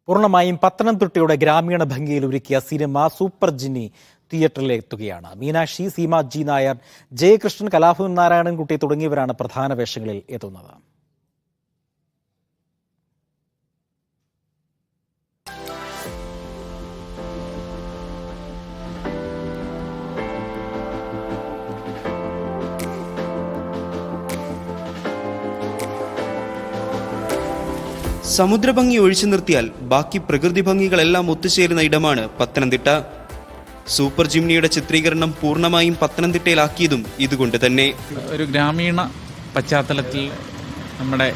പൂർണ്ണമായും പത്തനംതിട്ടയുടെ ഗ്രാമീണ ഭംഗിയിൽ ഒരുക്കിയ സിനിമ സൂപ്പർ ജിന്നി തിയേറ്ററിലെത്തുകയാണ്. മീനാക്ഷി, സീമ ജി നായർ, ജയകൃഷ്ണൻ, കലാഭവൻ നാരായണൻകുട്ടി തുടങ്ങിയവരാണ് പ്രധാന വേഷങ്ങളിൽ എത്തുന്നത്. സമുദ്രഭംഗി ഒഴിച്ചു നിർത്തിയാൽ ബാക്കി പ്രകൃതി ഭംഗികളെല്ലാം ഒത്തുചേരുന്ന ഇടമാണ് പത്തനംതിട്ട. സൂപ്പർ ജിംനിയുടെ ചിത്രീകരണം പൂർണ്ണമായും പത്തനംതിട്ടയിലാക്കിയതും ഇതുകൊണ്ട് തന്നെ. ഒരു ഗ്രാമീണ പശ്ചാത്തലത്തിൽ നമ്മുടെ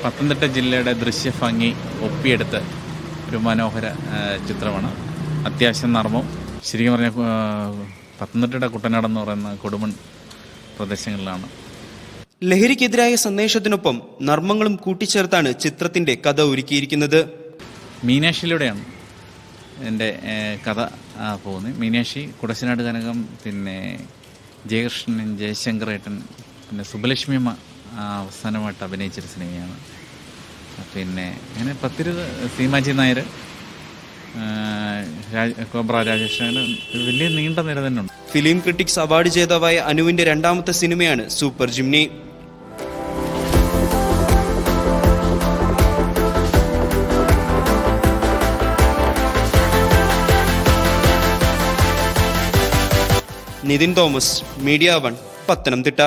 പത്തനംതിട്ട ജില്ലയുടെ ദൃശ്യഭംഗി ഒപ്പിയെടുത്ത ഒരു മനോഹര ചിത്രമാണ്. അത്യാവശ്യം നർമ്മം. ശരിക്കും പറഞ്ഞാൽ പത്തനംതിട്ടയുടെ കുട്ടനാട് എന്ന് പറയുന്ന കൊടുമൺ പ്രദേശങ്ങളിലാണ്. ലഹരിക്കെതിരായ സന്ദേശത്തിനൊപ്പം നർമ്മങ്ങളും കൂട്ടിച്ചേർത്താണ് ചിത്രത്തിന്റെ കഥ ഒരുക്കിയിരിക്കുന്നത്. മീനാക്ഷിയിലൂടെയാണ് എൻ്റെ കഥ പോകുന്നത്. മീനാക്ഷി, കുടശനാട് കനകം, പിന്നെ ജയകൃഷ്ണൻ, ജയശങ്കറേട്ടൻ, പിന്നെ സുബലക്ഷ്മിയമ്മ അവസാനമായിട്ട് അഭിനയിച്ചൊരു സിനിമയാണ്. പിന്നെ അങ്ങനെ 10 സീമാജി നായർ, കോബ്ര രാജേഷ്, അങ്ങനെ വലിയ നീണ്ട നിര തന്നെ ഉണ്ട്. ഫിലിം ക്രിട്ടിക്സ് അവാർഡ് ജേതാവായ അനുവിന്റെ രണ്ടാമത്തെ സിനിമയാണ് super Jimny. Nithin Thomas, media 1, Pathanamthitta.